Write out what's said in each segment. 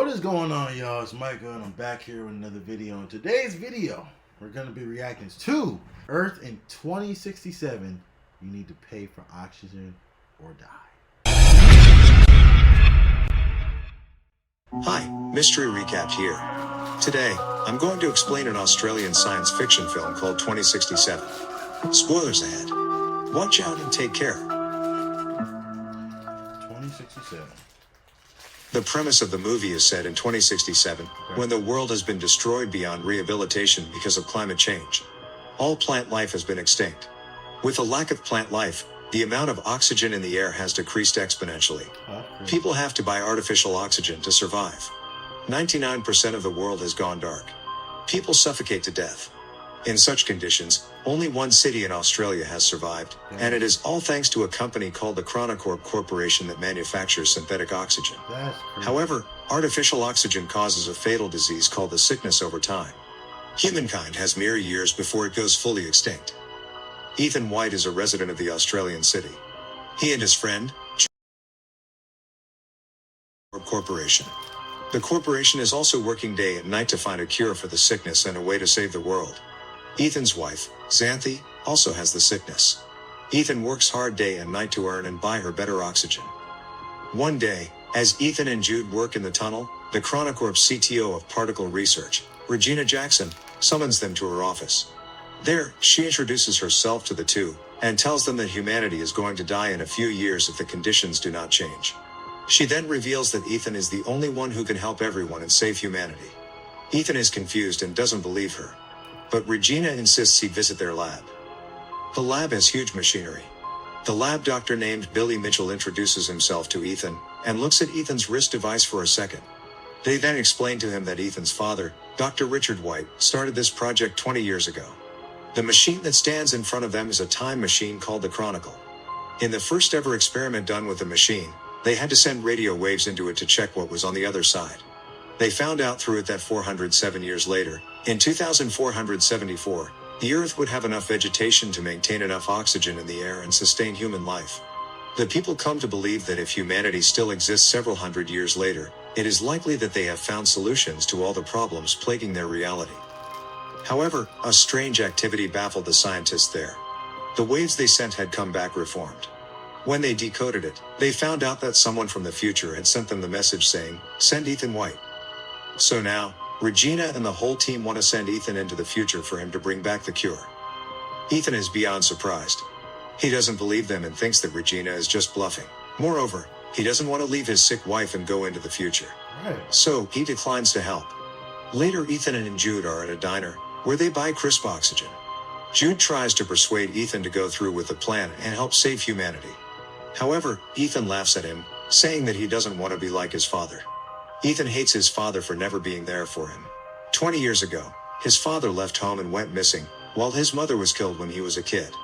What is going on, y'all? It's Micah and I'm back here with another video. In today's video, we're going to be reacting to Earth in 2067. You need to pay for oxygen or die. Hi, Mystery Recap here. Today, I'm going to explain an Australian science fiction film called 2067. Spoilers ahead. Watch out and take care. 2067. The premise of the movie is set in 2067, when the world has been destroyed beyond rehabilitation because of climate change. All plant life has been extinct. With a lack of plant life, the amount of oxygen in the air has decreased exponentially. People have to buy artificial oxygen to survive. 99% of the world has gone dark. People suffocate to death. In such conditions, only one city in Australia has survived, and it is all thanks to a company called the Chronocorp Corporation that manufactures synthetic oxygen. However, artificial oxygen causes a fatal disease called the sickness over time. Humankind has mere years before it goes fully extinct. Ethan White is a resident of the Australian city. He and his friend, Corporation. The corporation is also working day and night to find a cure for the sickness and a way to save the world. Ethan's wife, Xanthi, also has the sickness. Ethan works hard day and night to earn and buy her better oxygen. One day, as Ethan and Jude work in the tunnel, the Chronocorp CTO of Particle Research, Regina Jackson, summons them to her office. There, she introduces herself to the two, and tells them that humanity is going to die in a few years if the conditions do not change. She then reveals that Ethan is the only one who can help everyone and save humanity. Ethan is confused and doesn't believe her. But Regina insists he visit their lab. The lab has huge machinery. The lab doctor named Billy Mitchell introduces himself to Ethan, and looks at Ethan's wrist device for a second. They then explain to him that Ethan's father, Dr. Richard White, started this project 20 years ago. The machine that stands in front of them is a time machine called the Chronicle. In the first ever experiment done with the machine, they had to send radio waves into it to check what was on the other side. They found out through it that 407 years later, in 2474, the Earth would have enough vegetation to maintain enough oxygen in the air and sustain human life. The people come to believe that if humanity still exists several hundred years later, it is likely that they have found solutions to all the problems plaguing their reality. However, a strange activity baffled the scientists there. The waves they sent had come back reformed. When they decoded it, they found out that someone from the future had sent them the message saying, "Send Ethan White." So now, Regina and the whole team want to send Ethan into the future for him to bring back the cure. Ethan is beyond surprised. He doesn't believe them and thinks that Regina is just bluffing. Moreover, he doesn't want to leave his sick wife and go into the future. So, he declines to help. Later, Ethan and Jude are at a diner, where they buy crisp oxygen. Jude tries to persuade Ethan to go through with the plan and help save humanity. However, Ethan laughs at him, saying that he doesn't want to be like his father. Ethan hates his father for never being there for him. 20 years ago, his father left home and went missing, while his mother was killed when he was a kid.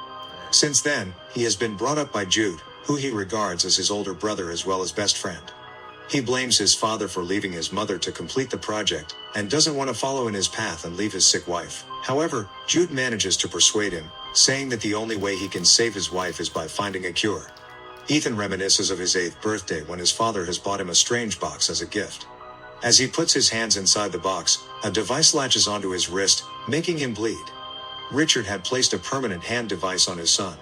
Since then, he has been brought up by Jude, who he regards as his older brother as well as best friend. He blames his father for leaving his mother to complete the project, and doesn't want to follow in his path and leave his sick wife. However, Jude manages to persuade him, saying that the only way he can save his wife is by finding a cure. Ethan reminisces of his 8th birthday when his father has bought him a strange box as a gift. As he puts his hands inside the box, a device latches onto his wrist, making him bleed. Richard had placed a permanent hand device on his son.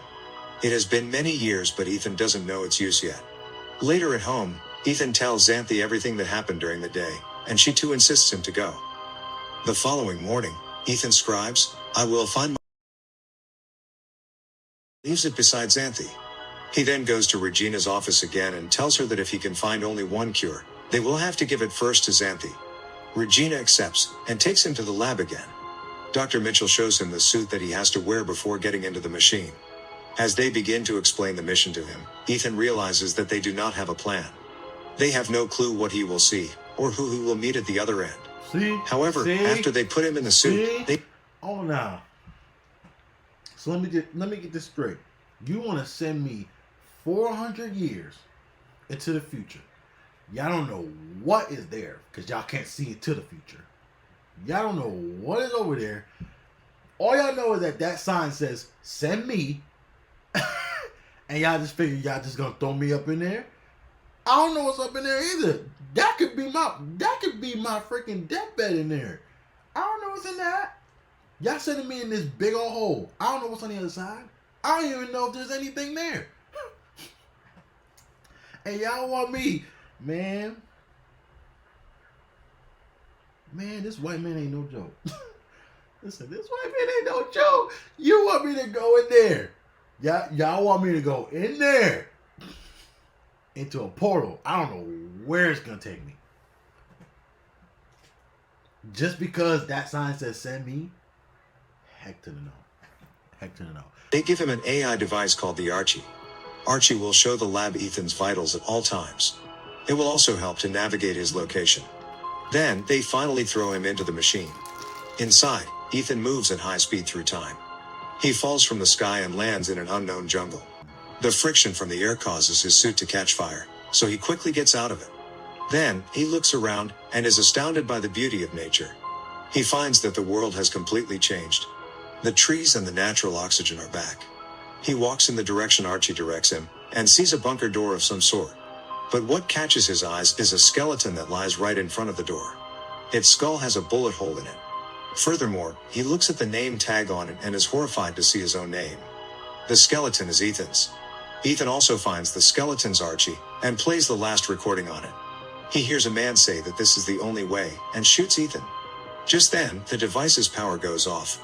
It has been many years, but Ethan doesn't know its use yet. Later at home, Ethan tells Xanthi everything that happened during the day, and she too insists him to go. The following morning, Ethan scribes, "I will find my..." leaves it beside Xanthi. He then goes to Regina's office again and tells her that if he can find only one cure, they will have to give it first to Xanthi. Regina accepts, and takes him to the lab again. Dr. Mitchell shows him the suit that he has to wear before getting into the machine. As they begin to explain the mission to him, Ethan realizes that they do not have a plan. They have no clue what he will see, or who he will meet at the other end. However, after they put him in the suit, they... Oh, now. So let me get this straight. You want to send me 400 years into the future. Y'all don't know what is there because y'all can't see into the future. Y'all don't know what is over there. All y'all know is that that sign says, "Send me." And y'all just figure y'all just going to throw me up in there? I don't know what's up in there either. That could be my freaking deathbed in there. I don't know what's in that. Y'all sending me in this big old hole. I don't know what's on the other side. I don't even know if there's anything there. And y'all want me, man, this white man ain't no joke. Listen, this white man ain't no joke. You want me to go in there. Y'all want me to go in there. Into a portal. I don't know where it's going to take me. Just because that sign says send me, heck to the no. Heck to the no. They give him an AI device called the Archie. Archie will show the lab Ethan's vitals at all times. It will also help to navigate his location. Then, they finally throw him into the machine. Inside, Ethan moves at high speed through time. He falls from the sky and lands in an unknown jungle. The friction from the air causes his suit to catch fire, so he quickly gets out of it. Then, he looks around, and is astounded by the beauty of nature. He finds that the world has completely changed. The trees and the natural oxygen are back. He walks in the direction Archie directs him, and sees a bunker door of some sort. But what catches his eyes is a skeleton that lies right in front of the door. Its skull has a bullet hole in it. Furthermore, he looks at the name tag on it and is horrified to see his own name. The skeleton is Ethan's. Ethan also finds the skeleton's Archie, and plays the last recording on it. He hears a man say that this is the only way, and shoots Ethan. Just then, the device's power goes off.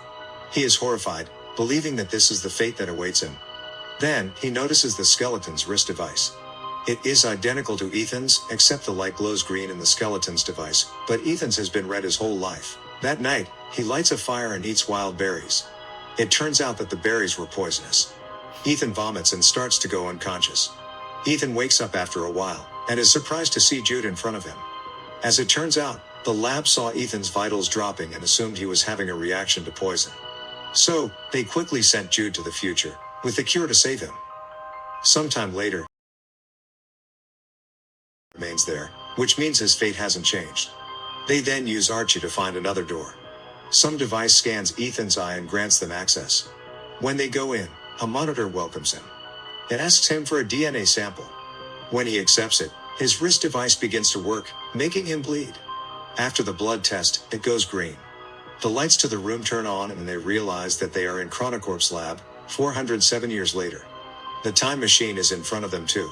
He is horrified, believing that this is the fate that awaits him. Then, he notices the skeleton's wrist device. It is identical to Ethan's, except the light glows green in the skeleton's device, but Ethan's has been red his whole life. That night, he lights a fire and eats wild berries. It turns out that the berries were poisonous. Ethan vomits and starts to go unconscious. Ethan wakes up after a while, and is surprised to see Jude in front of him. As it turns out, the lab saw Ethan's vitals dropping and assumed he was having a reaction to poison. So, they quickly sent Jude to the future, with the cure to save him. Sometime later, remains there, which means his fate hasn't changed. They then use Archie to find another door. Some device scans Ethan's eye and grants them access. When they go in, a monitor welcomes him. It asks him for a DNA sample. When he accepts it, his wrist device begins to work, making him bleed. After the blood test, it goes green. The lights to the room turn on and they realize that they are in Chronocorp's lab, 407 years later. The time machine is in front of them too.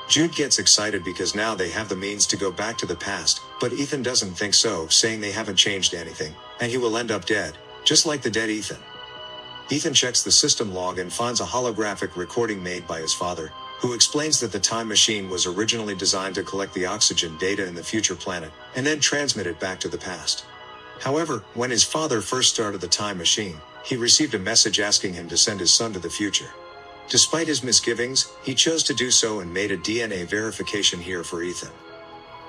Jude gets excited because now they have the means to go back to the past, but Ethan doesn't think so, saying they haven't changed anything, and he will end up dead, just like the dead Ethan. Ethan checks the system log and finds a holographic recording made by his father, who explains that the time machine was originally designed to collect the oxygen data in the future planet, and then transmit it back to the past. However, when his father first started the time machine, he received a message asking him to send his son to the future. Despite his misgivings, he chose to do so and made a DNA verification here for Ethan.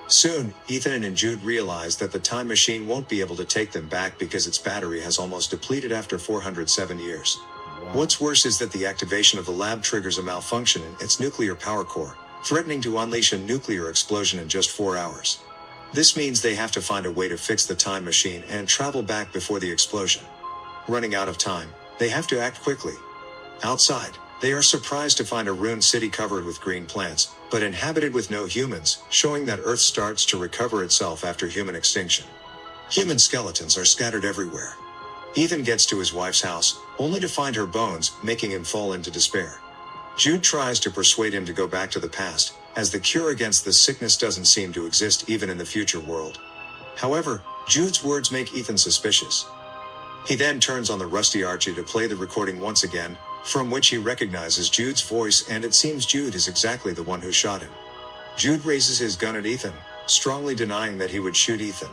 Soon, Ethan and Jude realize that the time machine won't be able to take them back because its battery has almost depleted after 407 years. Wow. What's worse is that the activation of the lab triggers a malfunction in its nuclear power core, threatening to unleash a nuclear explosion in just 4 hours. This means they have to find a way to fix the time machine and travel back before the explosion. Running out of time, they have to act quickly. Outside, they are surprised to find a ruined city covered with green plants, but inhabited with no humans, showing that Earth starts to recover itself after human extinction. Human skeletons are scattered everywhere. Ethan gets to his wife's house, only to find her bones, making him fall into despair. Jude tries to persuade him to go back to the past, as the cure against the sickness doesn't seem to exist even in the future world. However, Jude's words make Ethan suspicious. He then turns on the rusty Archie to play the recording once again, from which he recognizes Jude's voice, and it seems Jude is exactly the one who shot him. Jude raises his gun at Ethan, strongly denying that he would shoot Ethan.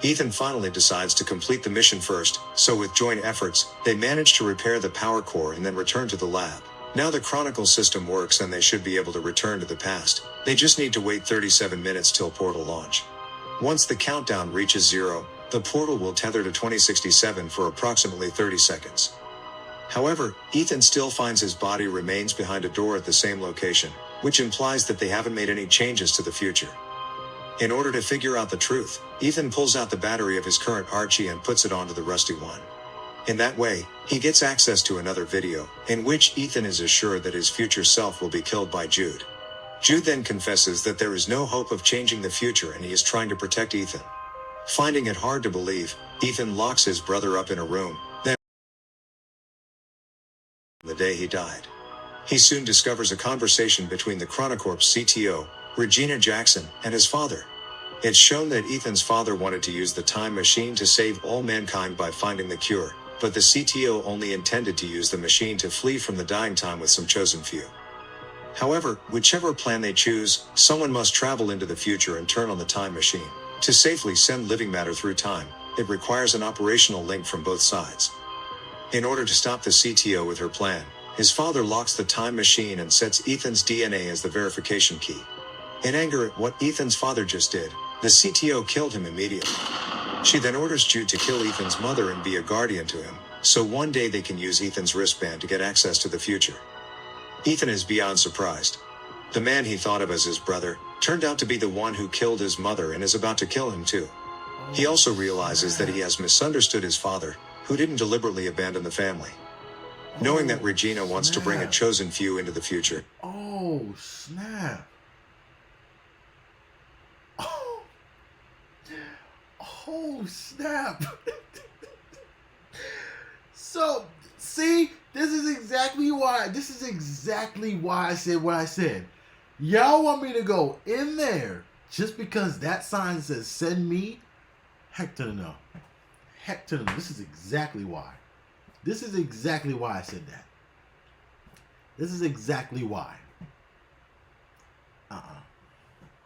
Ethan finally decides to complete the mission first, so with joint efforts, they manage to repair the power core and then return to the lab. Now the Chronicle system works and they should be able to return to the past. They just need to wait 37 minutes till portal launch. Once the countdown reaches 0, the portal will tether to 2067 for approximately 30 seconds. However, Ethan still finds his body remains behind a door at the same location, which implies that they haven't made any changes to the future. In order to figure out the truth, Ethan pulls out the battery of his current Archie and puts it onto the rusty one. In that way, he gets access to another video, in which Ethan is assured that his future self will be killed by Jude. Jude then confesses that there is no hope of changing the future and he is trying to protect Ethan. Finding it hard to believe, Ethan locks his brother up in a room, then the day he died. He soon discovers a conversation between the Chronocorp's CTO, Regina Jackson, and his father. It's shown that Ethan's father wanted to use the time machine to save all mankind by finding the cure, but the CTO only intended to use the machine to flee from the dying time with some chosen few. However, whichever plan they choose, someone must travel into the future and turn on the time machine. To safely send living matter through time, it requires an operational link from both sides. In order to stop the CTO with her plan, his father locks the time machine and sets Ethan's DNA as the verification key. In anger at what Ethan's father just did, the CTO killed him immediately. She then orders Jude to kill Ethan's mother and be a guardian to him, so one day they can use Ethan's wristband to get access to the future. Ethan is beyond surprised. The man he thought of as his brother turned out to be the one who killed his mother and is about to kill him too. He also realizes that he has misunderstood his father, who didn't deliberately abandon the family. Knowing that Regina wants to bring a chosen few into the future. Oh, snap. Oh, snap. So, see, this is exactly why I said what I said. Y'all want me to go in there just because that sign says send me? Heck to the no. Heck to the no. This is exactly why. This is exactly why I said that. This is exactly why.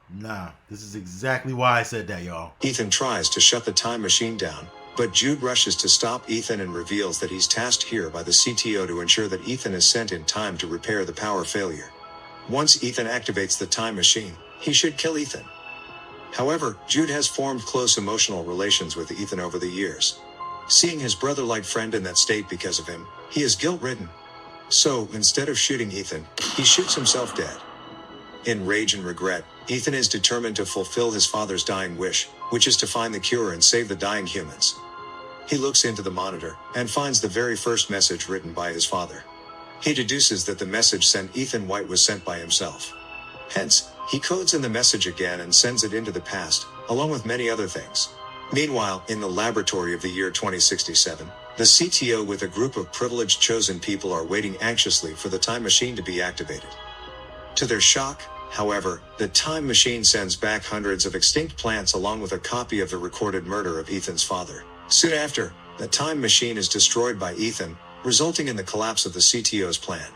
Nah, this is exactly why I said that, y'all. Ethan tries to shut the time machine down, but Jude rushes to stop Ethan and reveals that he's tasked here by the CTO to ensure that Ethan is sent in time to repair the power failure. Once Ethan activates the time machine, he should kill Ethan. However, Jude has formed close emotional relations with Ethan over the years. Seeing his brother-like friend in that state because of him, he is guilt-ridden. So, instead of shooting Ethan, he shoots himself dead. In rage and regret, Ethan is determined to fulfill his father's dying wish, which is to find the cure and save the dying humans. He looks into the monitor, and finds the very first message written by his father. He deduces that the message sent Ethan White was sent by himself. Hence, he codes in the message again and sends it into the past, along with many other things. Meanwhile, in the laboratory of the year 2067, the CTO with a group of privileged chosen people are waiting anxiously for the time machine to be activated. To their shock, however, the time machine sends back hundreds of extinct plants along with a copy of the recorded murder of Ethan's father. Soon after, the time machine is destroyed by Ethan, resulting in the collapse of the CTO's plan.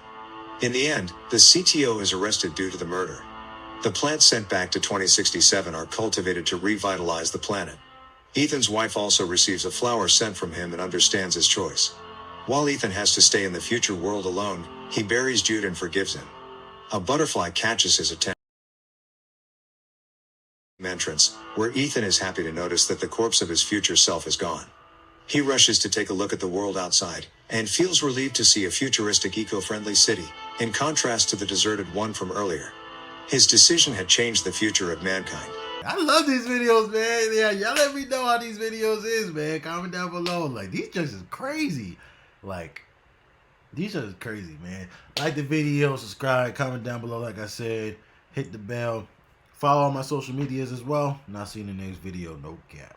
In the end, the CTO is arrested due to the murder. The plants sent back to 2067 are cultivated to revitalize the planet. Ethan's wife also receives a flower sent from him and understands his choice. While Ethan has to stay in the future world alone, he buries Jude and forgives him. A butterfly catches his attention entrance, where Ethan is happy to notice that the corpse of his future self is gone. He rushes to take a look at the world outside, and feels relieved to see a futuristic eco-friendly city, in contrast to the deserted one from earlier. His decision had changed the future of mankind. I love these videos, man. Yeah, y'all let me know how these videos is, man. Comment down below. Like, these just is crazy. Like, these are crazy, man. Like the video, subscribe, comment down below, like I said. Hit the bell. Follow all my social medias as well. And I'll see you in the next video. No cap.